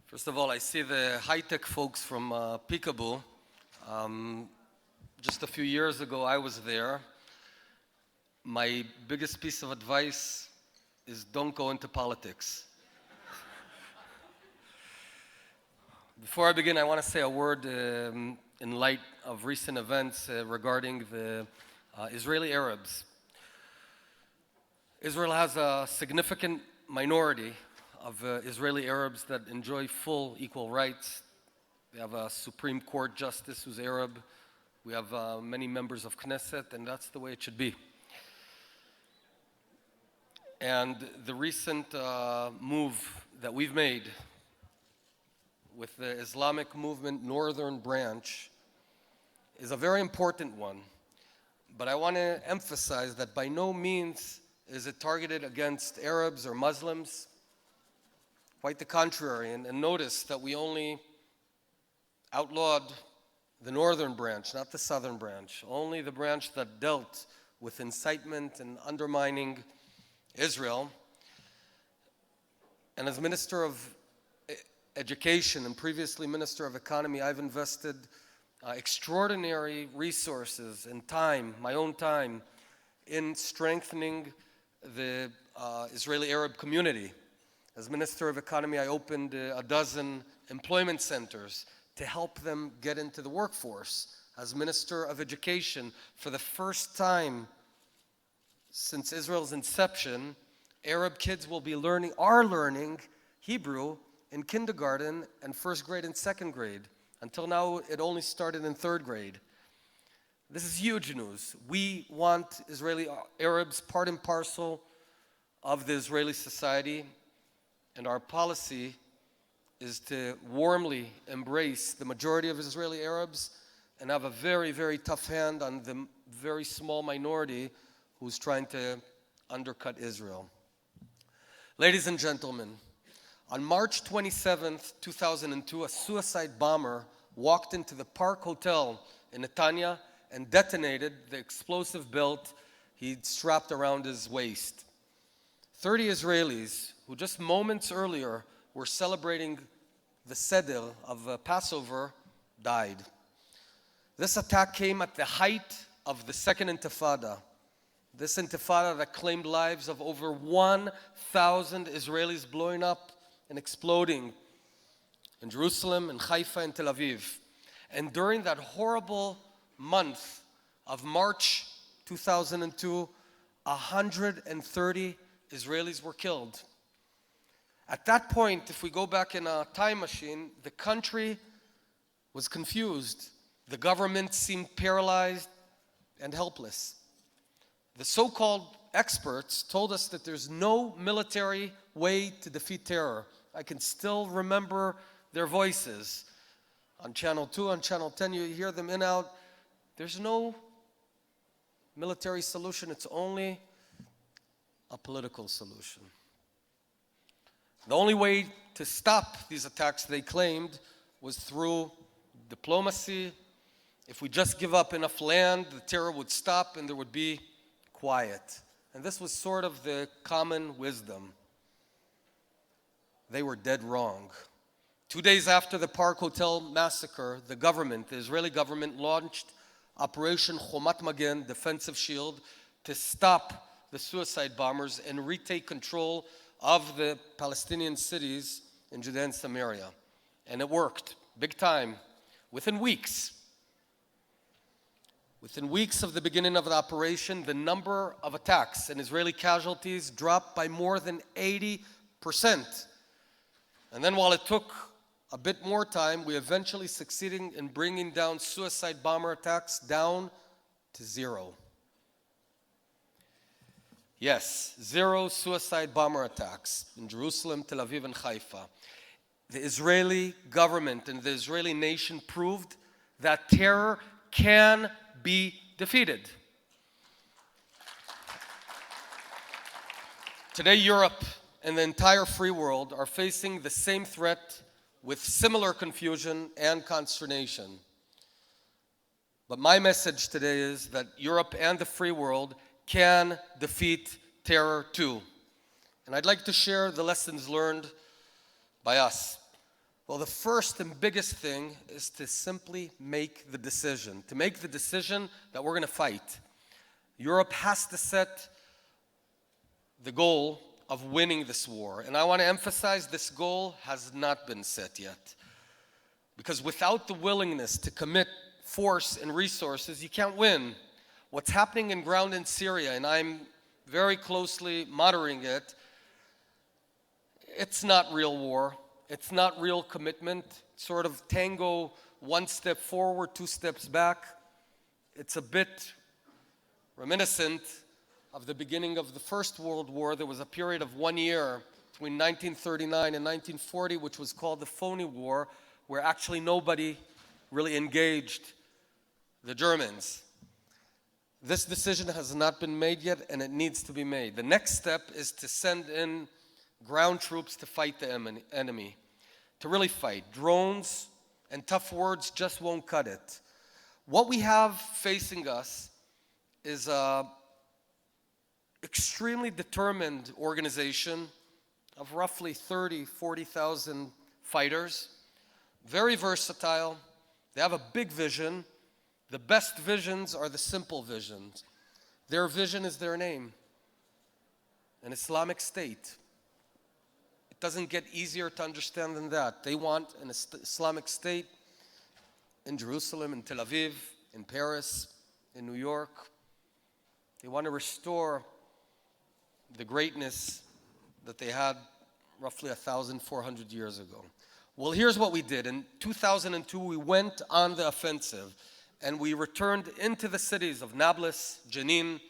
First of all, I see the high-tech folks from Peekaboo. Just a few years ago, I was there. My biggest piece of advice is don't go into politics. Before I begin, I want to say a word in light of recent events regarding the Israeli Arabs. Israel has a significant minority of Israeli Arabs that enjoy full equal rights. We have a Supreme Court justice who's Arab. We have many members of Knesset, and that's the way it should be. And the recent move that we've made with the Islamic movement Northern Branch is a very important one. But I want to emphasize that by no means is it targeted against Arabs or Muslims. Quite the contrary, and notice that we only outlawed the Northern Branch, not the Southern Branch, only the branch that dealt with incitement and undermining Israel. And as Minister of Education and previously Minister of Economy, I've invested extraordinary resources and time, my own time, in strengthening the Israeli Arab community. As Minister of Economy, I opened a dozen employment centers to help them get into the workforce. As Minister of Education, for the first time since Israel's inception, Arab kids are learning Hebrew in kindergarten and first grade and second grade. Until now, it only started in third grade. This is huge news. We want Israeli Arabs part and parcel of the Israeli society. And our policy is to warmly embrace the majority of Israeli Arabs and have a very, very tough hand on the very small minority who's trying to undercut Israel. Ladies and gentlemen, on March 27th, 2002, a suicide bomber walked into the Park Hotel in Netanya and detonated the explosive belt he'd strapped around his waist. 30 Israelis who just moments earlier were celebrating the Seder of Passover died. This attack came at the height of the Second Intifada. This Intifada that claimed lives of over 1,000 Israelis blowing up and exploding in Jerusalem, in Haifa, and Tel Aviv. And during that horrible month of March 2002, 130 Israelis were killed. At that point, if we go back in a time machine, the country was confused. The government seemed paralyzed and helpless. The so-called experts told us that there's no military way to defeat terror. I can still remember their voices. On Channel 2, on Channel 10, you hear them in and out. There's no military solution. It's only a political solution. The only way to stop these attacks, they claimed, was through diplomacy. If we just give up enough land, the terror would stop and there would be quiet. And this was sort of the common wisdom. They were dead wrong. 2 days after the Park Hotel massacre, the Israeli government, launched Operation Chomat Magen, Defensive Shield, to stop the suicide bombers and retake control of the Palestinian cities in Judea and Samaria. And it worked, big time. Within weeks of the beginning of the operation, the number of attacks and Israeli casualties dropped by more than 80%. And then while it took a bit more time, we eventually succeeded in bringing down suicide bomber attacks down to zero. Yes, 0 suicide bomber attacks in Jerusalem, Tel Aviv, and Haifa. The Israeli government and the Israeli nation proved that terror can be defeated. Today, Europe and the entire free world are facing the same threat with similar confusion and consternation. But my message today is that Europe and the free world can defeat terror too. And I'd like to share the lessons learned by us. Well, the first and biggest thing is to simply make the decision. To make the decision that we're going to fight. Europe has to set the goal of winning this war. And I want to emphasize this goal has not been set yet. Because without the willingness to commit force and resources, you can't win. What's happening in ground in Syria, and I'm very closely monitoring it, it's not real war. It's not real commitment. Sort of tango, one step forward, two steps back. It's a bit reminiscent of the beginning of the First World War. There was a period of 1 year between 1939 and 1940, which was called the Phony War, where actually nobody really engaged the Germans. This decision has not been made yet, and it needs to be made. The next step is to send in ground troops to fight the enemy, to really fight. Drones and tough words just won't cut it. What we have facing us is an extremely determined organization of roughly 40,000 fighters, very versatile. They have a big vision. The best visions are the simple visions. Their vision is their name, an Islamic State. It doesn't get easier to understand than that. They want an Islamic State in Jerusalem, in Tel Aviv, in Paris, in New York. They want to restore the greatness that they had roughly 1,400 years ago. Well, here's what we did. In 2002, we went on the offensive, and we returned into the cities of Nablus, Jenin,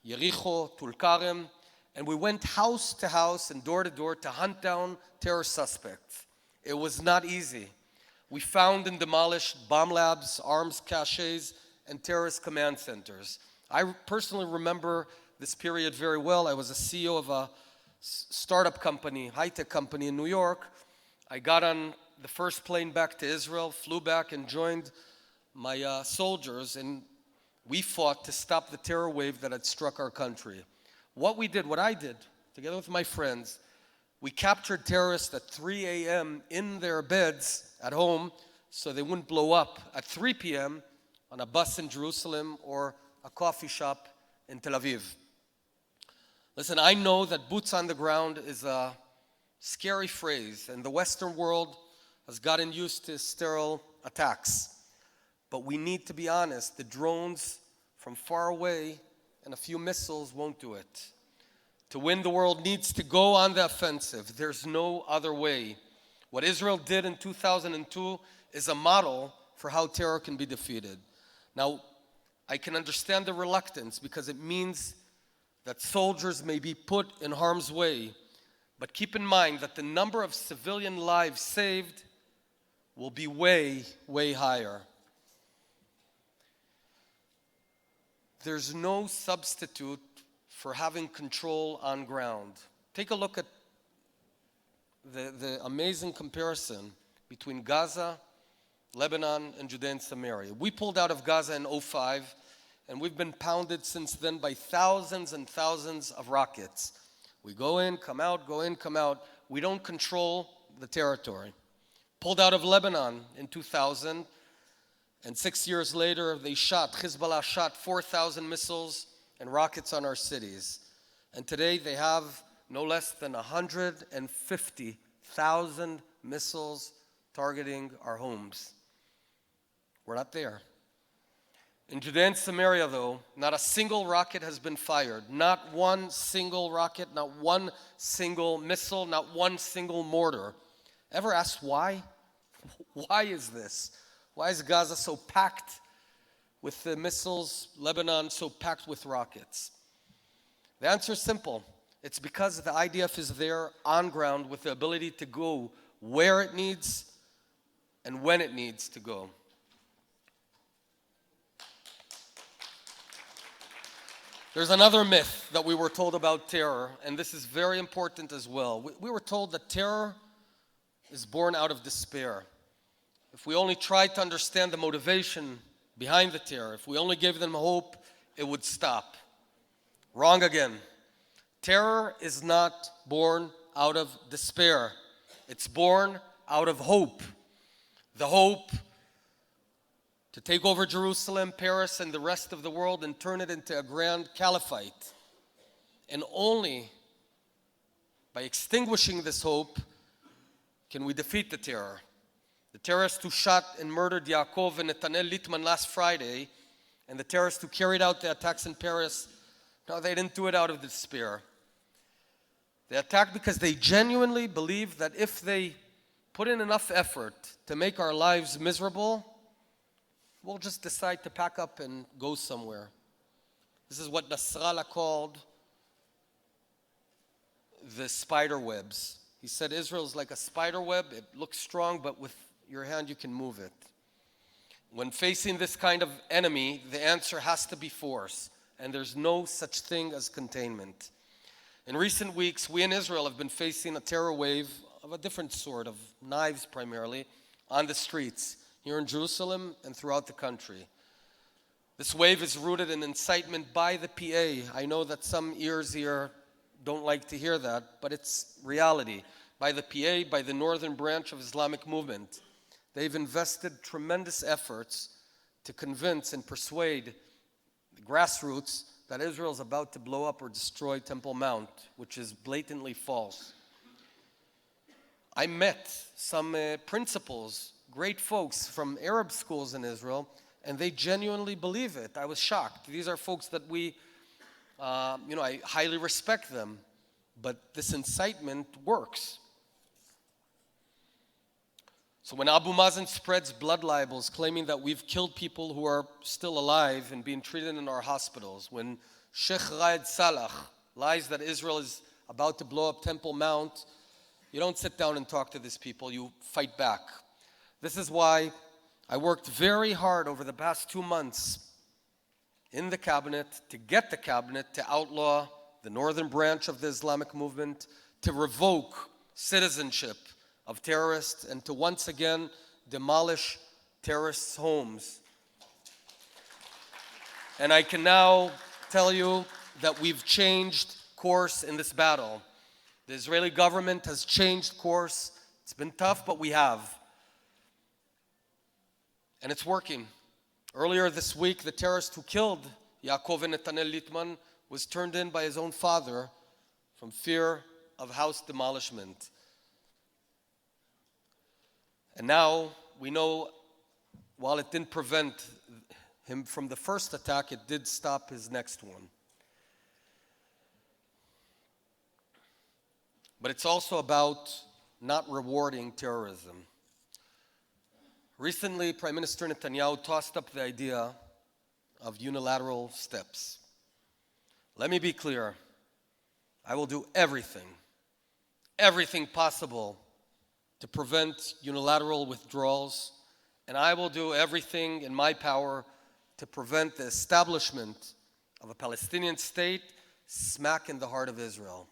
Yericho, Tulkarem, and we went house to house and door to door to hunt down terror suspects. It was not easy. We found and demolished bomb labs, arms caches, and terrorist command centers. I personally remember this period very well. I was a CEO of a startup company, high-tech company in New York. I got on the first plane back to Israel, flew back and joined my soldiers, and we fought to stop the terror wave that had struck our country. What I did, together with my friends, we captured terrorists at 3 a.m. in their beds at home so they wouldn't blow up at 3 p.m. on a bus in Jerusalem or a coffee shop in Tel Aviv. Listen, I know that boots on the ground is a scary phrase, and the Western world has gotten used to sterile attacks. But we need to be honest, the drones from far away and a few missiles won't do it. To win, the world needs to go on the offensive. There's no other way. What Israel did in 2002 is a model for how terror can be defeated. Now, I can understand the reluctance because it means that soldiers may be put in harm's way. But keep in mind that the number of civilian lives saved will be way, way higher. There's no substitute for having control on ground. Take a look at the amazing comparison between Gaza, Lebanon, and Judea and Samaria. We pulled out of Gaza in 2005, and we've been pounded since then by thousands and thousands of rockets. We go in, come out, go in, come out. We don't control the territory. Pulled out of Lebanon in 2000, and 6 years later, Hezbollah shot 4,000 missiles and rockets on our cities. And today they have no less than 150,000 missiles targeting our homes. We're not there. In Judea and Samaria, though, not a single rocket has been fired. Not one single rocket, not one single missile, not one single mortar. Ever asked why? Why is this? Why is Gaza so packed with the missiles, Lebanon so packed with rockets? The answer is simple. It's because the IDF is there on ground with the ability to go where it needs and when it needs to go. There's another myth that we were told about terror, and this is very important as well. We were told that terror is born out of despair. If we only tried to understand the motivation behind the terror, if we only gave them hope, it would stop. Wrong again. Terror is not born out of despair. It's born out of hope. The hope to take over Jerusalem, Paris, and the rest of the world and turn it into a grand caliphate. And only by extinguishing this hope can we defeat the terror. The terrorists who shot and murdered Yaakov and Netanel Littman last Friday, and the terrorists who carried out the attacks in Paris, no, they didn't do it out of despair. They attacked because they genuinely believed that if they put in enough effort to make our lives miserable, we'll just decide to pack up and go somewhere. This is what Nasrallah called the spider webs. He said Israel is like a spider web. It looks strong, but with your hand you can move it. When facing this kind of enemy, the answer has to be force, and there's no such thing as containment. In recent weeks, we in Israel have been facing a terror wave of a different sort, of knives primarily, on the streets, here in Jerusalem and throughout the country. This wave is rooted in incitement by the PA. I know that some ears here don't like to hear that, but it's reality. By the PA, by the northern branch of Islamic movement. They've invested tremendous efforts to convince and persuade the grassroots that Israel is about to blow up or destroy Temple Mount, which is blatantly false. I met some principals, great folks from Arab schools in Israel, and they genuinely believe it. I was shocked. These are folks that I highly respect them, but this incitement works. So when Abu Mazen spreads blood libels claiming that we've killed people who are still alive and being treated in our hospitals, when Sheikh Raed Salah lies that Israel is about to blow up Temple Mount, you don't sit down and talk to these people, you fight back. This is why I worked very hard over the past 2 months in the cabinet to get the cabinet to outlaw the northern branch of the Islamic movement, to revoke citizenship of terrorists, and to once again demolish terrorists' homes. And I can now tell you that we've changed course in this battle. The Israeli government has changed course. It's been tough, but we have. And it's working. Earlier this week, the terrorist who killed Yaakov and Netanel Littman was turned in by his own father from fear of house demolishment. And now we know, while it didn't prevent him from the first attack, it did stop his next one. But it's also about not rewarding terrorism. Recently, Prime Minister Netanyahu tossed up the idea of unilateral steps. Let me be clear. I will do everything possible to prevent unilateral withdrawals, and I will do everything in my power to prevent the establishment of a Palestinian state smack in the heart of Israel.